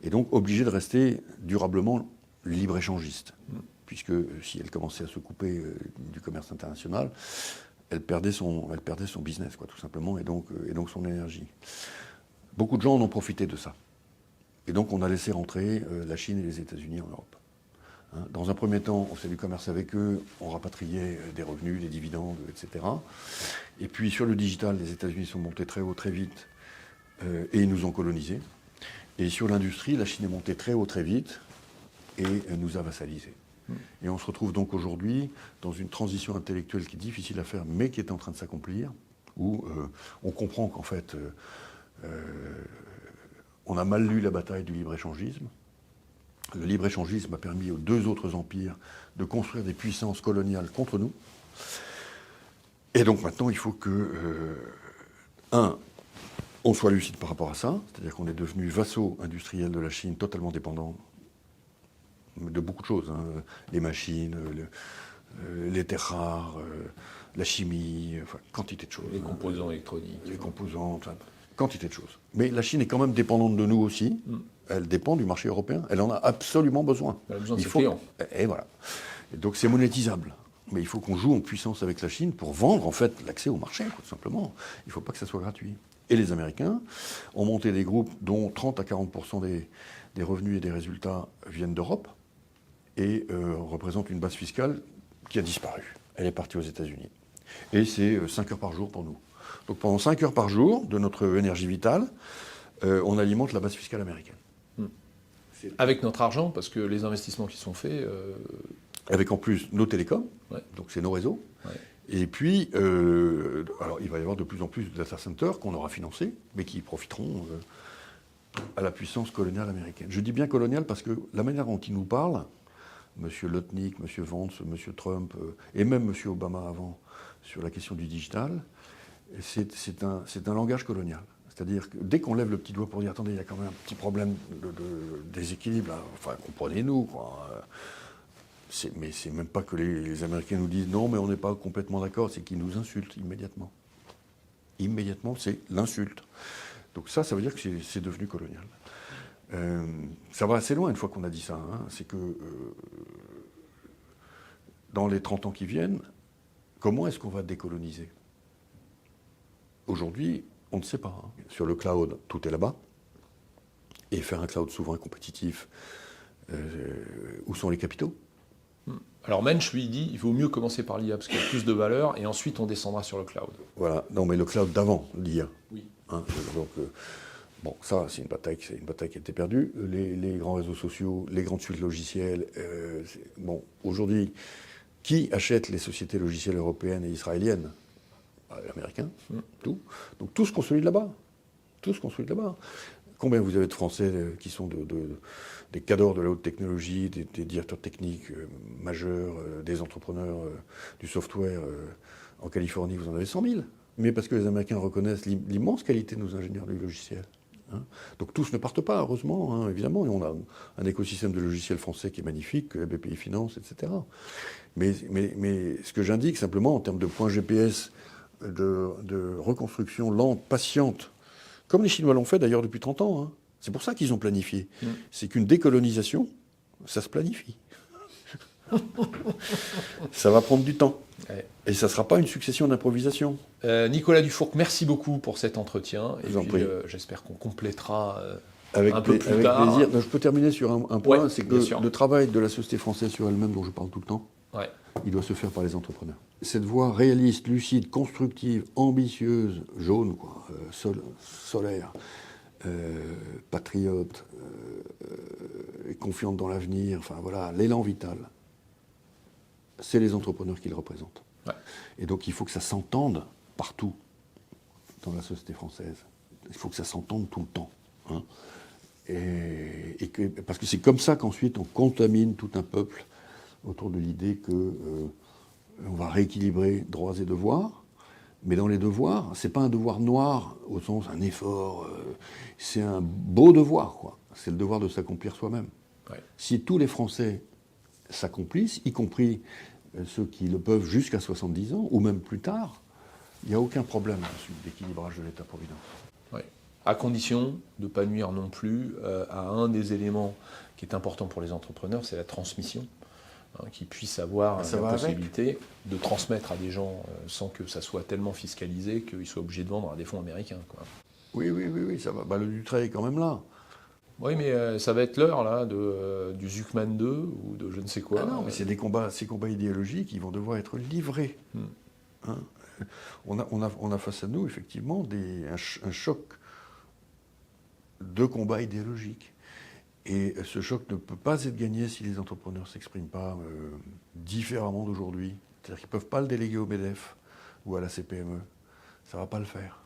Et donc, obligée de rester durablement libre-échangiste. Puisque si elle commençait à se couper du commerce international, elle perdait son business, quoi, tout simplement, et donc son énergie. Beaucoup de gens en ont profité de ça. Et donc, on a laissé rentrer la Chine et les États-Unis en Europe. Dans un premier temps, on faisait du commerce avec eux, on rapatriait des revenus, des dividendes, etc. Et puis, sur le digital, les États-Unis sont montés très haut, très vite, et ils nous ont colonisés. Et sur l'industrie, la Chine est montée très haut, très vite, et nous a vassalisés. Et on se retrouve donc aujourd'hui dans une transition intellectuelle qui est difficile à faire, mais qui est en train de s'accomplir, où on comprend qu'en fait... on a mal lu la bataille du libre-échangisme. Le libre-échangisme a permis aux 2 autres empires de construire des puissances coloniales contre nous. Et donc maintenant, il faut que, on soit lucide par rapport à ça, c'est-à-dire qu'on est devenu vassaux industriels de la Chine, totalement dépendants de beaucoup de choses, hein. Les machines, les terres rares, la chimie, enfin, quantité de choses. Les composants électroniques. Les composants, enfin, quantité de choses. Mais la Chine est quand même dépendante de nous aussi. Elle dépend du marché européen. Elle en a absolument besoin. Elle a besoin de ses clients. Et voilà. Et donc c'est monétisable. Mais il faut qu'on joue en puissance avec la Chine pour vendre en fait l'accès au marché, tout simplement. Il ne faut pas que ça soit gratuit. Et les Américains ont monté des groupes dont 30 à 40% des revenus et des résultats viennent d'Europe et représentent une base fiscale qui a disparu. Elle est partie aux États-Unis. Et c'est 5 heures par jour pour nous. Donc pendant 5 heures par jour de notre énergie vitale, on alimente la base fiscale américaine. Avec notre argent, parce que les investissements qui sont faits... Avec en plus nos télécoms, ouais. Donc c'est nos réseaux. Ouais. Et puis, alors il va y avoir de plus en plus de data centers qu'on aura financés, mais qui profiteront à la puissance coloniale américaine. Je dis bien coloniale parce que la manière dont ils nous parlent, M. Lutnick, M. Vance, M. Trump, et même M. Obama avant, sur la question du digital, c'est un langage colonial. C'est-à-dire que dès qu'on lève le petit doigt pour dire « Attendez, il y a quand même un petit problème de déséquilibre, là. Enfin, comprenez-nous, quoi ». Mais c'est même pas que les Américains nous disent « Non, mais on n'est pas complètement d'accord », c'est qu'ils nous insultent immédiatement. Immédiatement, c'est l'insulte. Donc ça veut dire que c'est devenu colonial. Ça va assez loin une fois qu'on a dit ça. Hein. C'est que dans les 30 ans qui viennent, comment est-ce qu'on va décoloniser ? Aujourd'hui, on ne sait pas. Hein. Sur le cloud, tout est là-bas. Et faire un cloud souverain compétitif, où sont les capitaux ? Alors Mensch, lui, dit il vaut mieux commencer par l'IA parce qu'il y a plus de valeur et ensuite on descendra sur le cloud. Voilà, non mais le cloud d'avant, l'IA. Oui. Hein, donc, bon, ça, c'est une bataille qui a été perdue. Les grands réseaux sociaux, les grandes suites logicielles. Bon, aujourd'hui, qui achète les sociétés logicielles européennes et israéliennes ? Les Américains, tout. Donc tout se construit là-bas. Tout se construit là-bas. Combien vous avez de Français qui sont des cadors de la haute technologie, des directeurs techniques majeurs, des entrepreneurs du software en Californie, vous en avez 100 000. Mais parce que les Américains reconnaissent l'immense qualité de nos ingénieurs du logiciel. Hein. Donc tous ne partent pas, heureusement, hein, évidemment. Et on a un écosystème de logiciels français qui est magnifique, que la BPI finance, etc. Mais ce que j'indique simplement en termes de points GPS, de reconstruction lente, patiente, comme les Chinois l'ont fait d'ailleurs depuis 30 ans. Hein. C'est pour ça qu'ils ont planifié. C'est qu'une décolonisation, ça se planifie. Ça va prendre du temps. Ouais. Et ça ne sera pas une succession d'improvisation. Nicolas Dufourcq, merci beaucoup pour cet entretien. Et puis, j'espère qu'on complétera un peu plus tard. Avec plaisir. Je peux terminer sur un point, ouais, c'est que le travail de la société française sur elle-même, dont je parle tout le temps, ouais. Il doit se faire par les entrepreneurs. Cette voie réaliste, lucide, constructive, ambitieuse, jaune, quoi, solaire, patriote, confiante dans l'avenir, enfin voilà, l'élan vital, c'est les entrepreneurs qui le représentent. Ouais. Et donc il faut que ça s'entende partout dans la société française. Il faut que ça s'entende tout le temps. Hein. Parce que c'est comme ça qu'ensuite on contamine tout un peuple autour de l'idée qu'on va rééquilibrer droits et devoirs. Mais dans les devoirs, c'est pas un devoir noir au sens un effort, c'est un beau devoir, quoi. C'est le devoir de s'accomplir soi-même. Ouais. Si tous les Français s'accomplissent, y compris ceux qui le peuvent jusqu'à 70 ans, ou même plus tard, il n'y a aucun problème d'équilibrage de l'État-providence. Ouais. À condition de ne pas nuire non plus à un des éléments qui est important pour les entrepreneurs, c'est la transmission. Qui puissent avoir la possibilité de transmettre à des gens sans que ça soit tellement fiscalisé qu'ils soient obligés de vendre à des fonds américains. Quoi. Oui, ça va. Le Dutreil est quand même là. Oui, mais ça va être l'heure là du Zuckman 2 ou de je ne sais quoi. Ah non, mais c'est ces combats idéologiques qui vont devoir être livrés. Hein, on a face à nous effectivement un choc de combats idéologiques. Et ce choc ne peut pas être gagné si les entrepreneurs ne s'expriment pas différemment d'aujourd'hui. C'est-à-dire qu'ils ne peuvent pas le déléguer au MEDEF ou à la CPME. Ça ne va pas le faire.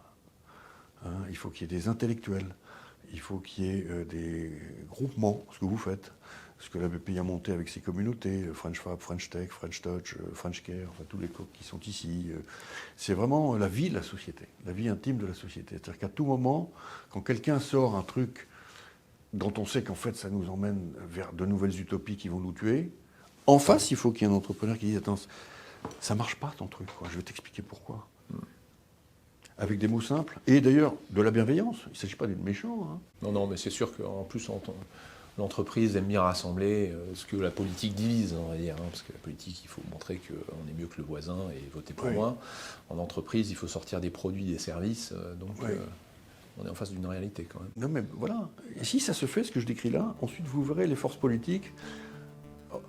Hein, il faut qu'il y ait des intellectuels, il faut qu'il y ait des groupements, ce que vous faites, ce que la BPI a monté avec ses communautés, French Fab, French Tech, French Touch, French Care, enfin tous les coques qui sont ici. C'est vraiment la vie de la société, la vie intime de la société. C'est-à-dire qu'à tout moment, quand quelqu'un sort un truc dont on sait qu'en fait ça nous emmène vers de nouvelles utopies qui vont nous tuer, en face, il faut qu'il y ait un entrepreneur qui dise « Attends, ça marche pas ton truc, quoi. Je vais t'expliquer pourquoi. » Avec des mots simples, et d'ailleurs de la bienveillance. Il ne s'agit pas d'être méchant. Hein. Non, mais c'est sûr qu'en plus, l'entreprise aime bien rassembler ce que la politique divise, on va dire. Hein, parce que la politique, il faut montrer qu'on est mieux que le voisin et voter pour moi. En entreprise, il faut sortir des produits, des services. On est en face d'une réalité quand même. Non mais voilà. Et si ça se fait, ce que je décris là, ensuite vous verrez les forces politiques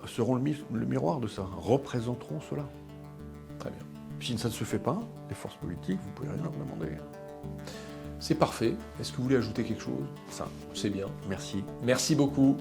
seront le miroir de ça, représenteront cela. Très bien. Si ça ne se fait pas, les forces politiques, vous ne pouvez rien leur demander. C'est parfait. Est-ce que vous voulez ajouter quelque chose ? Ça. C'est bien. Merci. Merci beaucoup.